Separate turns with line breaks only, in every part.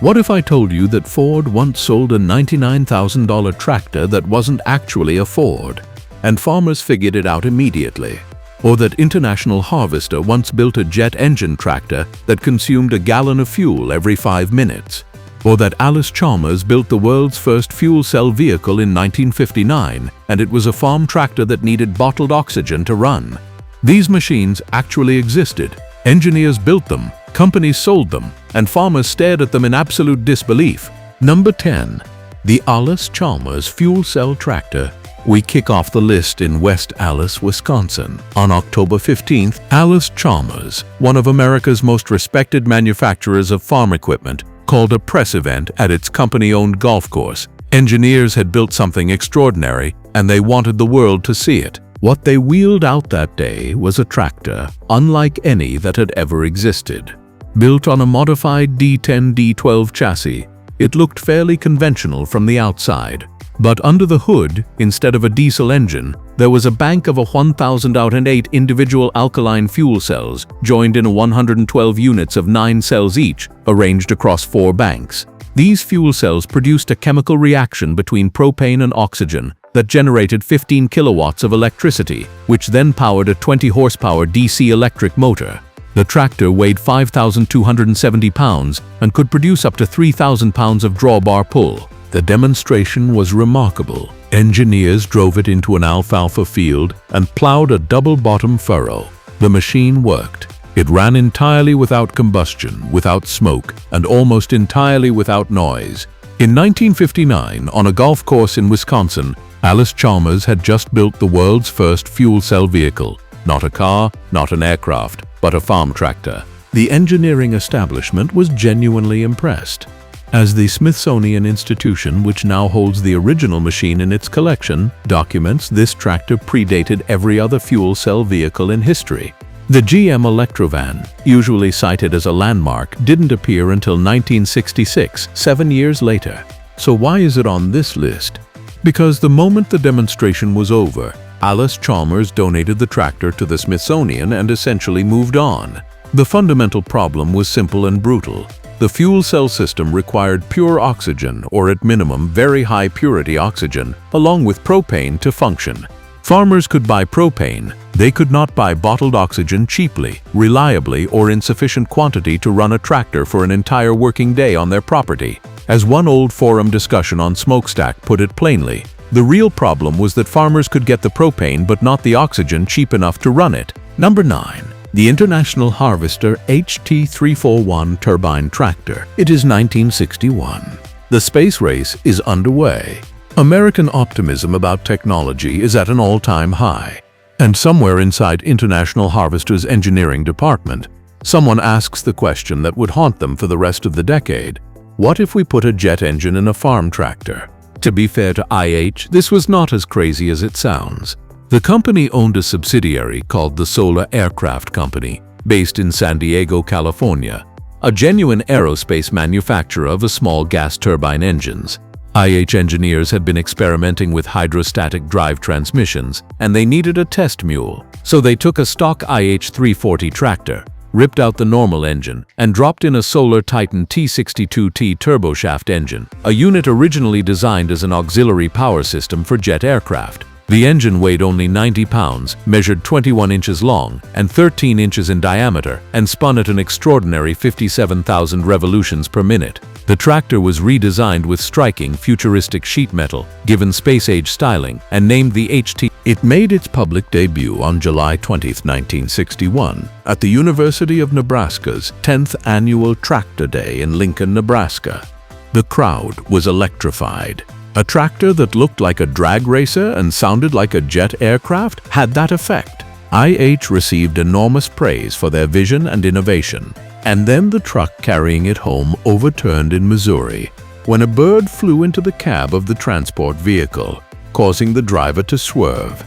What if I told you that Ford once sold a $99,000 tractor that wasn't actually a Ford, and farmers figured it out immediately? Or that International Harvester once built a jet engine tractor that consumed a gallon of fuel every 5 minutes? Or that Allis-Chalmers built the world's first fuel cell vehicle in 1959, and it was a farm tractor that needed bottled oxygen to run? These machines actually existed. Engineers built them, companies sold them, and farmers stared at them in absolute disbelief. Number 10. The Allis-Chalmers fuel cell tractor. We kick off the list in West Allis, Wisconsin. On October 15th, Allis-Chalmers, one of America's most respected manufacturers of farm equipment, called a press event at its company-owned golf course. Engineers had built something extraordinary, and they wanted the world to see it. What they wheeled out that day was a tractor unlike any that had ever existed. Built on a modified D10-D12 chassis, it looked fairly conventional from the outside. But under the hood, instead of a diesel engine, there was a bank of 1,008 individual alkaline fuel cells joined in 112 units of 9 cells each, arranged across 4 banks. These fuel cells produced a chemical reaction between propane and oxygen that generated 15 kilowatts of electricity, which then powered a 20 horsepower DC electric motor. The tractor weighed 5,270 pounds and could produce up to 3,000 pounds of drawbar pull. The demonstration was remarkable. Engineers drove it into an alfalfa field and plowed a double-bottom furrow. The machine worked. It ran entirely without combustion, without smoke, and almost entirely without noise. In 1959, on a golf course in Wisconsin, Allis-Chalmers had just built the world's first fuel cell vehicle. Not a car, not an aircraft, but a farm tractor. The engineering establishment was genuinely impressed. As the Smithsonian Institution, which now holds the original machine in its collection, documents, this tractor predated every other fuel cell vehicle in history. The GM Electrovan, usually cited as a landmark, didn't appear until 1966, 7 years later. So why is it on this list? Because the moment the demonstration was over, Allis-Chalmers donated the tractor to the Smithsonian and essentially moved on. The fundamental problem was simple and brutal. The fuel cell system required pure oxygen, or at minimum very high purity oxygen, along with propane to function. Farmers could buy propane. They could not buy bottled oxygen cheaply, reliably, or in sufficient quantity to run a tractor for an entire working day on their property. As one old forum discussion on Smokestack put it plainly, the real problem was that farmers could get the propane but not the oxygen cheap enough to run it. Number 9. The International Harvester HT341 turbine tractor. It is 1961. The space race is underway. American optimism about technology is at an all-time high. And somewhere inside International Harvester's engineering department, someone asks the question that would haunt them for the rest of the decade. What if we put a jet engine in a farm tractor? To be fair to IH, this was not as crazy as it sounds. The company owned a subsidiary called the Solar Aircraft Company, based in San Diego, California, a genuine aerospace manufacturer of small gas turbine engines. IH engineers had been experimenting with hydrostatic drive transmissions, and they needed a test mule. So they took a stock IH 340 tractor, ripped out the normal engine, and dropped in a Solar Titan T62T turboshaft engine, a unit originally designed as an auxiliary power system for jet aircraft. The engine weighed only 90 pounds, measured 21 inches long and 13 inches in diameter, and spun at an extraordinary 57,000 revolutions per minute. The tractor was redesigned with striking, futuristic sheet metal, given space-age styling, and named the HT. It made its public debut on July 20, 1961, at the University of Nebraska's 10th Annual Tractor Day in Lincoln, Nebraska. The crowd was electrified. A tractor that looked like a drag racer and sounded like a jet aircraft had that effect. IH received enormous praise for their vision and innovation. And then the truck carrying it home overturned in Missouri when a bird flew into the cab of the transport vehicle, causing the driver to swerve.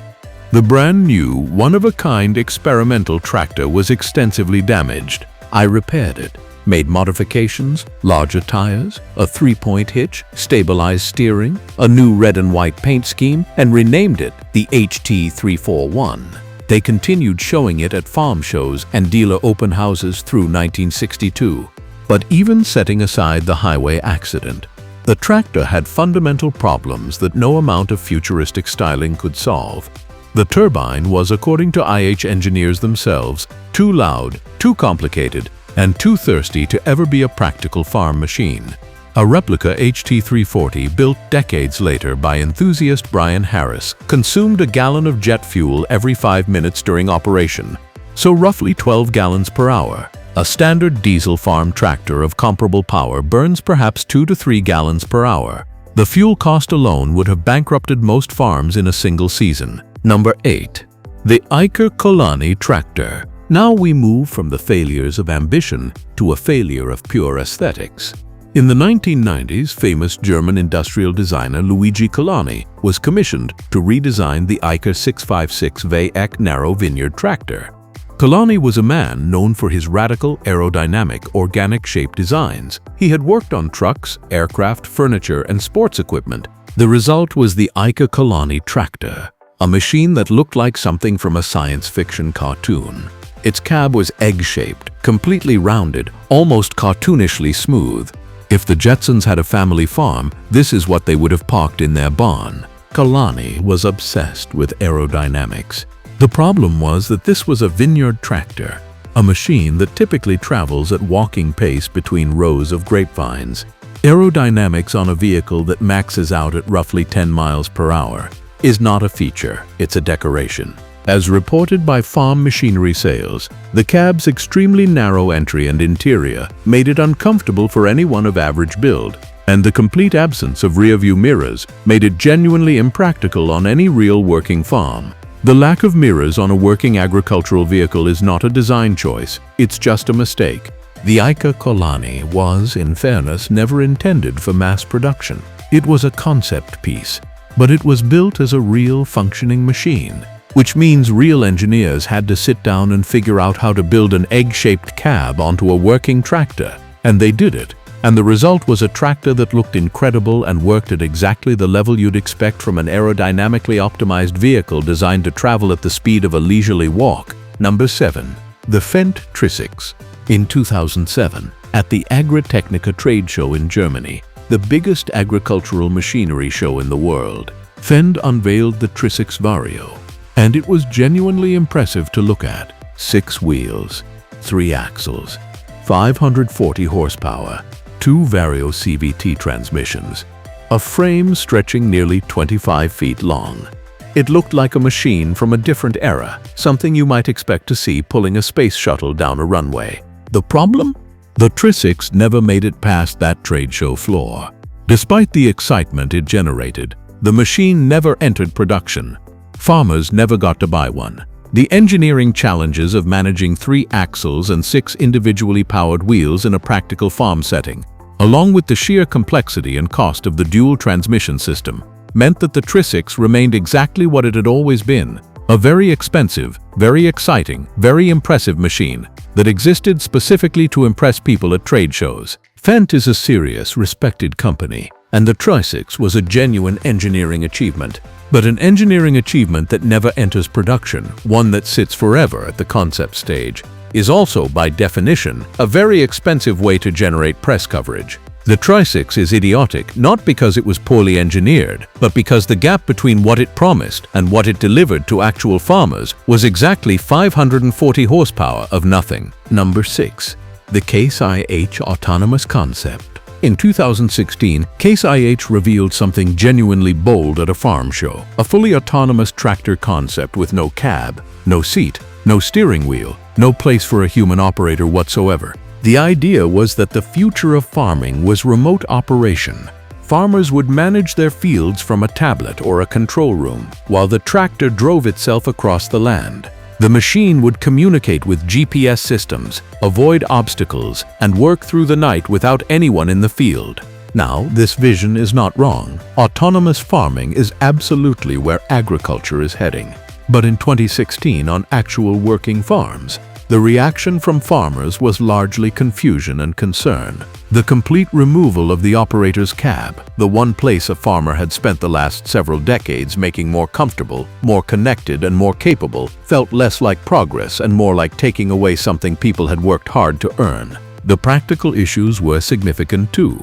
The brand new, one-of-a-kind experimental tractor was extensively damaged. I repaired it, made modifications, larger tires, a 3-point hitch, stabilized steering, a new red and white paint scheme, and renamed it the HT341. They continued showing it at farm shows and dealer open houses through 1962. But even setting aside the highway accident, the tractor had fundamental problems that no amount of futuristic styling could solve. The turbine was, according to IH engineers themselves, too loud, too complicated, and too thirsty to ever be a practical farm machine. A replica HT340 built decades later by enthusiast Brian Harris consumed a gallon of jet fuel every 5 minutes during operation, so roughly 12 gallons per hour. A standard diesel farm tractor of comparable power burns perhaps 2 to 3 gallons per hour. The fuel cost alone would have bankrupted most farms in a single season. Number 8. The Eicher Colani tractor. Now we move from the failures of ambition to a failure of pure aesthetics. In the 1990s, famous German industrial designer Luigi Colani was commissioned to redesign the Eicher 656 VEC narrow vineyard tractor. Colani was a man known for his radical, aerodynamic, organic-shaped designs. He had worked on trucks, aircraft, furniture, and sports equipment. The result was the Eicher Colani tractor, a machine that looked like something from a science fiction cartoon. Its cab was egg-shaped, completely rounded, almost cartoonishly smooth. If the Jetsons had a family farm, this is what they would have parked in their barn. Colani was obsessed with aerodynamics. The problem was that this was a vineyard tractor, a machine that typically travels at walking pace between rows of grapevines. Aerodynamics on a vehicle that maxes out at roughly 10 miles per hour is not a feature, it's a decoration. As reported by Farm Machinery Sales, the cab's extremely narrow entry and interior made it uncomfortable for anyone of average build, and the complete absence of rear-view mirrors made it genuinely impractical on any real working farm. The lack of mirrors on a working agricultural vehicle is not a design choice, it's just a mistake. The Eicher Colani was, in fairness, never intended for mass production. It was a concept piece, but it was built as a real functioning machine, which means real engineers had to sit down and figure out how to build an egg-shaped cab onto a working tractor, and they did it. And the result was a tractor that looked incredible and worked at exactly the level you'd expect from an aerodynamically optimized vehicle designed to travel at the speed of a leisurely walk. Number 7. The Fendt Trisix. In 2007, at the Agritechnica trade show in Germany, the biggest agricultural machinery show in the world, Fendt unveiled the Trisix Vario. And it was genuinely impressive to look at. 6 wheels, 3 axles, 540 horsepower, 2 Vario CVT transmissions, a frame stretching nearly 25 feet long. It looked like a machine from a different era, something you might expect to see pulling a space shuttle down a runway. The problem? The Trisix never made it past that trade show floor. Despite the excitement it generated, the machine never entered production. Farmers never got to buy one. The engineering challenges of managing 3 axles and 6 individually powered wheels in a practical farm setting, along with the sheer complexity and cost of the dual transmission system, meant that the Trisix remained exactly what it had always been, a very expensive, very exciting, very impressive machine that existed specifically to impress people at trade shows. Fendt is a serious, respected company, and the Trisix was a genuine engineering achievement. But an engineering achievement that never enters production, one that sits forever at the concept stage, is also, by definition, a very expensive way to generate press coverage. The Trisix is idiotic not because it was poorly engineered, but because the gap between what it promised and what it delivered to actual farmers was exactly 540 horsepower of nothing. Number 6. The Case IH autonomous concept. In 2016, Case IH revealed something genuinely bold at a farm show, a fully autonomous tractor concept with no cab, no seat, no steering wheel, no place for a human operator whatsoever. The idea was that the future of farming was remote operation. Farmers would manage their fields from a tablet or a control room, while the tractor drove itself across the land. The machine would communicate with GPS systems, avoid obstacles, and work through the night without anyone in the field. Now, this vision is not wrong. Autonomous farming is absolutely where agriculture is heading. But in 2016, on actual working farms, the reaction from farmers was largely confusion and concern. The complete removal of the operator's cab, the one place a farmer had spent the last several decades making more comfortable, more connected, and more capable, felt less like progress and more like taking away something people had worked hard to earn. The practical issues were significant too.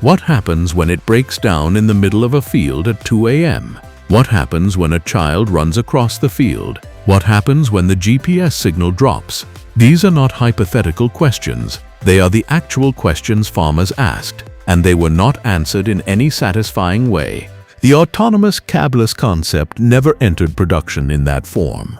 What happens when it breaks down in the middle of a field at 2 a.m.? What happens when a child runs across the field? What happens when the GPS signal drops? These are not hypothetical questions. They are the actual questions farmers asked, and they were not answered in any satisfying way. The autonomous cabless concept never entered production in that form.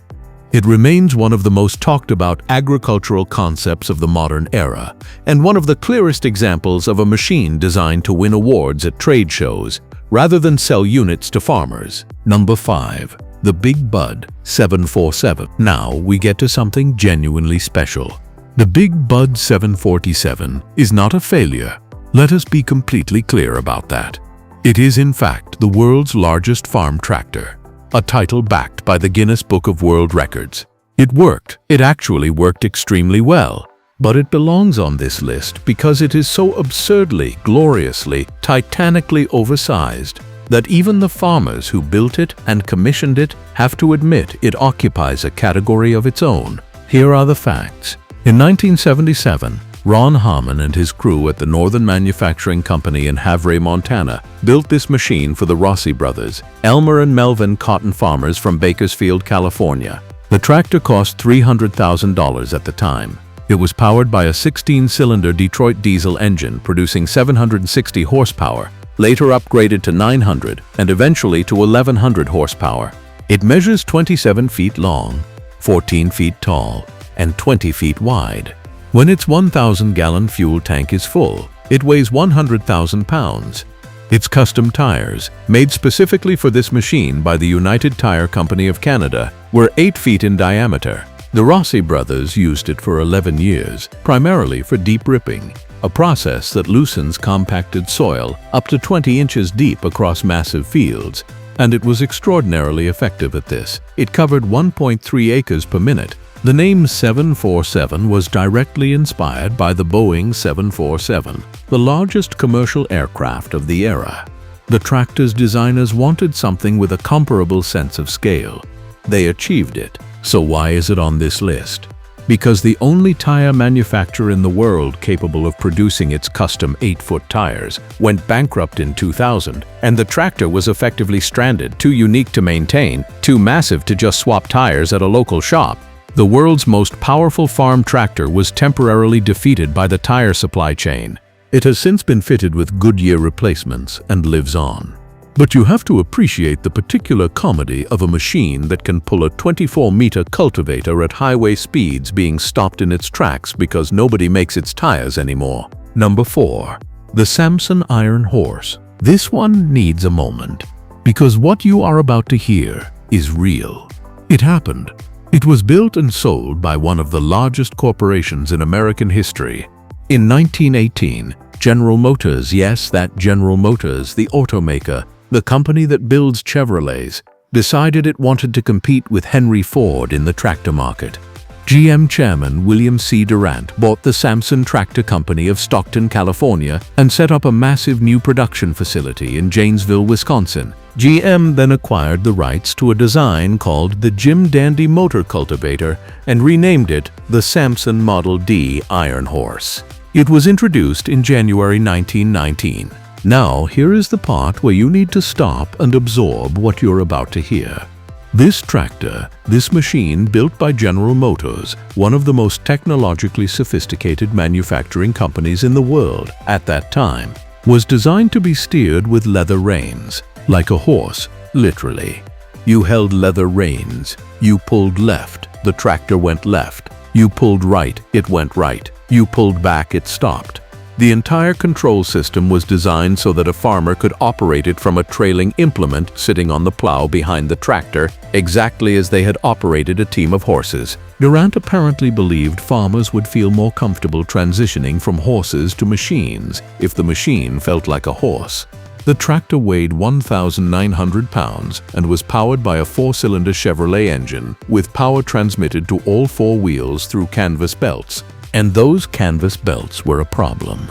It remains one of the most talked about agricultural concepts of the modern era, and one of the clearest examples of a machine designed to win awards at trade shows, rather than sell units to farmers. Number 5. The Big Bud 747. Now we get to something genuinely special. The Big Bud 747 is not a failure. Let us be completely clear about that. It is in fact the world's largest farm tractor, a title backed by the Guinness Book of World Records. It worked. It actually worked extremely well. But it belongs on this list because it is so absurdly, gloriously, titanically oversized that even the farmers who built it and commissioned it have to admit it occupies a category of its own. Here are the facts. In 1977, Ron Harmon and his crew at the Northern Manufacturing Company in Havre, Montana, built this machine for the Rossi brothers, Elmer and Melvin cotton farmers from Bakersfield, California. The tractor cost $300,000 at the time. It was powered by a 16-cylinder Detroit diesel engine producing 760 horsepower, later upgraded to 900 and eventually to 1100 horsepower. It measures 27 feet long, 14 feet tall, and 20 feet wide. When its 1,000-gallon fuel tank is full, it weighs 100,000 pounds. Its custom tires, made specifically for this machine by the United Tire Company of Canada, were 8 feet in diameter. The Rossi brothers used it for 11 years, primarily for deep ripping, a process that loosens compacted soil up to 20 inches deep across massive fields, and it was extraordinarily effective at this. It covered 1.3 acres per minute. The name 747 was directly inspired by the Boeing 747, the largest commercial aircraft of the era. The tractor's designers wanted something with a comparable sense of scale. They achieved it. So why is it on this list? Because the only tire manufacturer in the world capable of producing its custom 8-foot tires went bankrupt in 2000, and the tractor was effectively stranded, too unique to maintain, too massive to just swap tires at a local shop. The world's most powerful farm tractor was temporarily defeated by the tire supply chain. It has since been fitted with Goodyear replacements and lives on. But you have to appreciate the particular comedy of a machine that can pull a 24-meter cultivator at highway speeds being stopped in its tracks because nobody makes its tires anymore. Number 4. The Samson Iron Horse. This one needs a moment, because what you are about to hear is real. It happened. It was built and sold by one of the largest corporations in American history. In 1918, General Motors, yes, that General Motors, the automaker, the company that builds Chevrolets, decided it wanted to compete with Henry Ford in the tractor market. GM chairman William C. Durant bought the Samson Tractor Company of Stockton, California, and set up a massive new production facility in Janesville, Wisconsin. GM then acquired the rights to a design called the Jim Dandy Motor Cultivator and renamed it the Samson Model D Iron Horse. It was introduced in January 1919. Now, here is the part where you need to stop and absorb what you're about to hear. This tractor, this machine built by General Motors, one of the most technologically sophisticated manufacturing companies in the world at that time, was designed to be steered with leather reins, like a horse, literally. You held leather reins. You pulled left, the tractor went left. You pulled right, it went right. You pulled back, it stopped. The entire control system was designed so that a farmer could operate it from a trailing implement sitting on the plow behind the tractor, exactly as they had operated a team of horses. Durant apparently believed farmers would feel more comfortable transitioning from horses to machines if the machine felt like a horse. The tractor weighed 1,900 pounds and was powered by a 4-cylinder Chevrolet engine with power transmitted to all 4 wheels through canvas belts. And those canvas belts were a problem.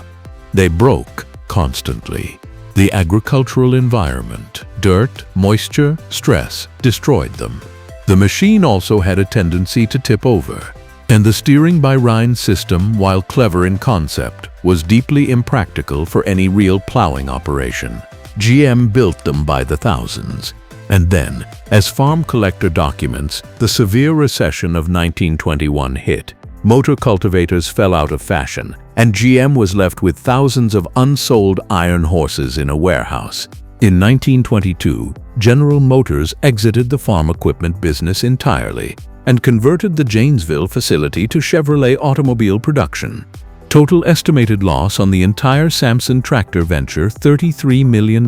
They broke constantly. The agricultural environment, dirt, moisture, stress, destroyed them. The machine also had a tendency to tip over. And the steering-by-Rhine system, while clever in concept, was deeply impractical for any real plowing operation. GM built them by the thousands. And then, as farm collector documents, the severe recession of 1921 hit. Motor cultivators fell out of fashion, and GM was left with thousands of unsold iron horses in a warehouse. In 1922, General Motors exited the farm equipment business entirely and converted the Janesville facility to Chevrolet automobile production. Total estimated loss on the entire Samson tractor venture $33 million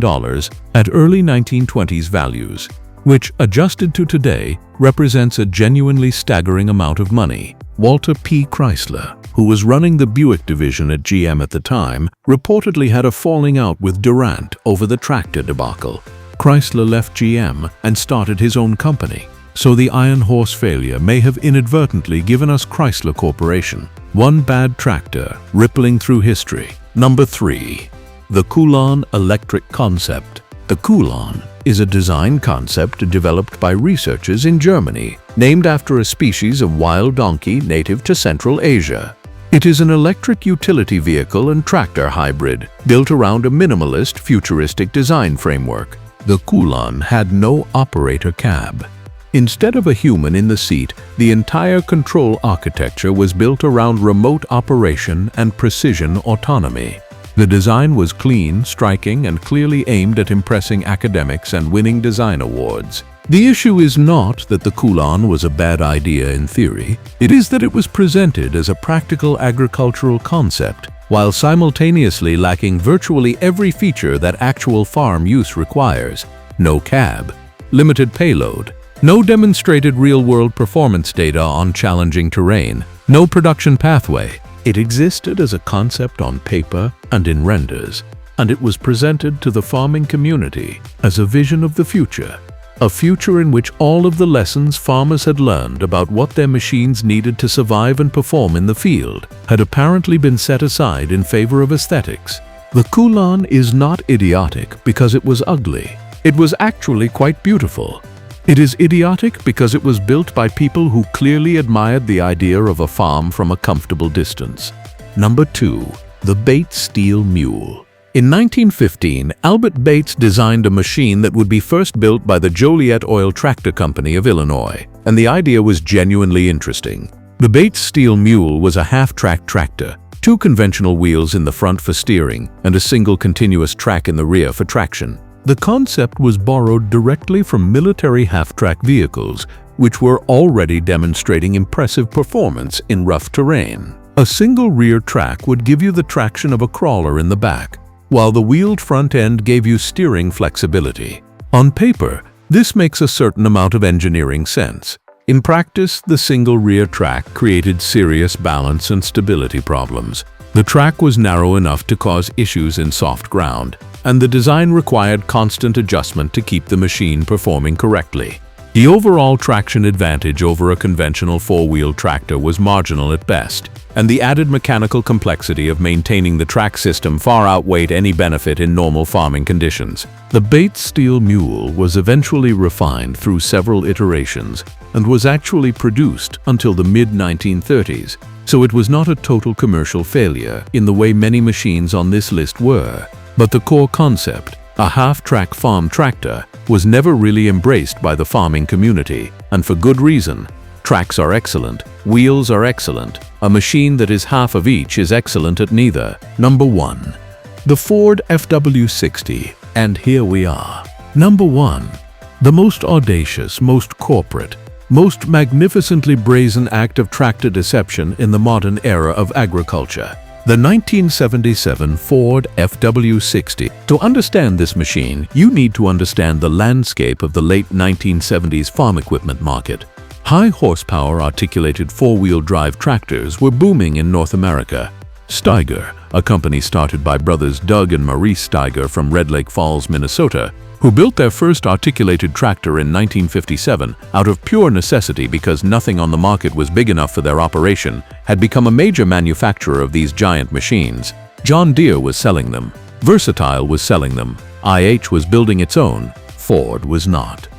at early 1920s values, which, adjusted to today, represents a genuinely staggering amount of money. Walter P. Chrysler, who was running the Buick division at GM at the time, reportedly had a falling out with Durant over the tractor debacle. Chrysler left GM and started his own company, so the iron horse failure may have inadvertently given us Chrysler Corporation. One bad tractor rippling through history. Number 3. The Koulan electric concept. The Koulan is a design concept developed by researchers in Germany, named after a species of wild donkey native to Central Asia. It is an electric utility vehicle and tractor hybrid, built around a minimalist, futuristic design framework. The Koulan had no operator cab. Instead of a human in the seat, the entire control architecture was built around remote operation and precision autonomy. The design was clean, striking, and clearly aimed at impressing academics and winning design awards. The issue is not that the Koulan was a bad idea in theory, it is that it was presented as a practical agricultural concept, while simultaneously lacking virtually every feature that actual farm use requires. No cab, limited payload, no demonstrated real-world performance data on challenging terrain, no production pathway. It existed as a concept on paper and in renders, and it was presented to the farming community as a vision of the future. A future in which all of the lessons farmers had learned about what their machines needed to survive and perform in the field had apparently been set aside in favor of aesthetics. The Koulan is not idiotic because it was ugly. It was actually quite beautiful. It is idiotic because it was built by people who clearly admired the idea of a farm from a comfortable distance. Number 2. The Bates Steel Mule. In 1915, Albert Bates designed a machine that would be first built by the Joliet Oil Tractor Company of Illinois, and the idea was genuinely interesting. The Bates Steel Mule was a half-track tractor, 2 conventional wheels in the front for steering, and a single continuous track in the rear for traction. The concept was borrowed directly from military half-track vehicles, which were already demonstrating impressive performance in rough terrain. A single rear track would give you the traction of a crawler in the back, while the wheeled front end gave you steering flexibility. On paper, this makes a certain amount of engineering sense. In practice, the single rear track created serious balance and stability problems. The track was narrow enough to cause issues in soft ground, and the design required constant adjustment to keep the machine performing correctly. The overall traction advantage over a conventional 4-wheel tractor was marginal at best, and the added mechanical complexity of maintaining the track system far outweighed any benefit in normal farming conditions. The Bates Steel Mule was eventually refined through several iterations and was actually produced until the mid-1930s, so it was not a total commercial failure in the way many machines on this list were. But the core concept, a half-track farm tractor, was never really embraced by the farming community, and for good reason. Tracks are excellent, wheels are excellent, a machine that is half of each is excellent at neither. Number 1. The Ford FW60, and here we are. Number 1. The most audacious, most corporate, most magnificently brazen act of tractor deception in the modern era of agriculture. The 1977 Ford FW60. To understand this machine, you need to understand the landscape of the late 1970s farm equipment market. High horsepower articulated 4-wheel drive tractors were booming in North America. Steiger, a company started by brothers Doug and Maurice Steiger from Red Lake Falls, Minnesota, who built their first articulated tractor in 1957 out of pure necessity because nothing on the market was big enough for their operation, had become a major manufacturer of these giant machines. John Deere was selling them. Versatile was selling them. IH was building its own. Ford was not.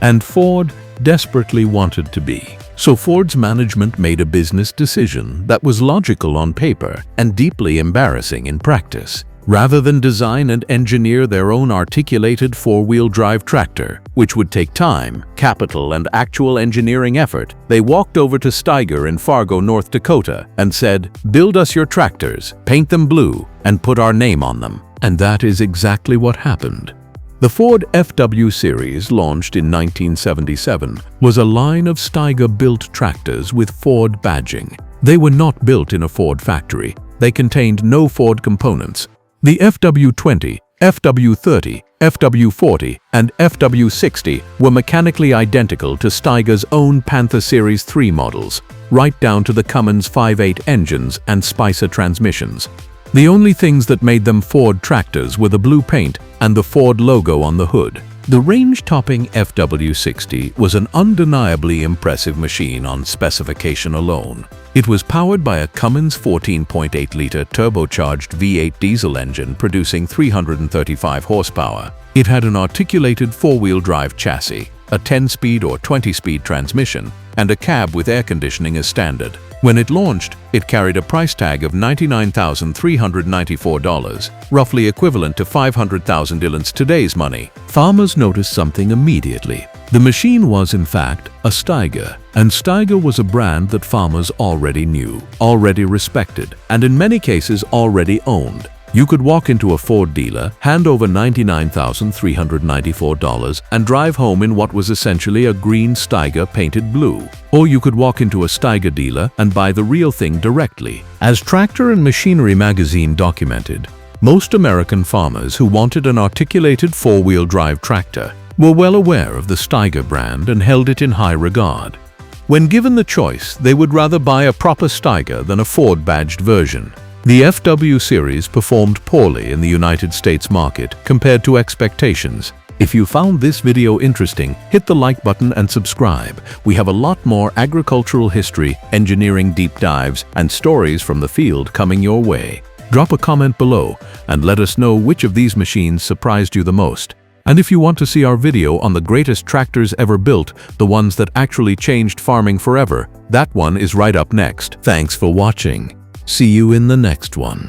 And Ford desperately wanted to be. So Ford's management made a business decision that was logical on paper and deeply embarrassing in practice. Rather than design and engineer their own articulated four-wheel drive tractor, which would take time, capital, and actual engineering effort, they walked over to Steiger in Fargo, North Dakota, and said, "Build us your tractors, paint them blue, and put our name on them." And that is exactly what happened. The Ford FW series, launched in 1977, was a line of Steiger-built tractors with Ford badging. They were not built in a Ford factory. They contained no Ford components. The FW20, FW30, FW40, and FW60 were mechanically identical to Steiger's own Panther Series 3 models, right down to the Cummins 5.8 engines and Spicer transmissions. The only things that made them Ford tractors were the blue paint and the Ford logo on the hood. The range-topping FW60 was an undeniably impressive machine on specification alone. It was powered by a Cummins 14.8-liter turbocharged V8 diesel engine producing 335 horsepower. It had an articulated four-wheel drive chassis, a 10-speed or 20-speed transmission, and a cab with air conditioning as standard. When it launched, it carried a price tag of $99,394, roughly equivalent to $500,000 in today's money. Farmers noticed something immediately. The machine was, in fact, a Steiger, and Steiger was a brand that farmers already knew, already respected, and in many cases already owned. You could walk into a Ford dealer, hand over $99,394, and drive home in what was essentially a green Steiger painted blue. Or you could walk into a Steiger dealer and buy the real thing directly. As Tractor and Machinery magazine documented, most American farmers who wanted an articulated four-wheel drive tractor were well aware of the Steiger brand and held it in high regard. When given the choice, they would rather buy a proper Steiger than a Ford-badged version. The FW series performed poorly in the United States market compared to expectations. If you found this video interesting, hit the like button and subscribe. We have a lot more agricultural history, engineering deep dives, and stories from the field coming your way. Drop a comment below and let us know which of these machines surprised you the most. And if you want to see our video on the greatest tractors ever built, the ones that actually changed farming forever, that one is right up next. Thanks for watching. See you in the next one.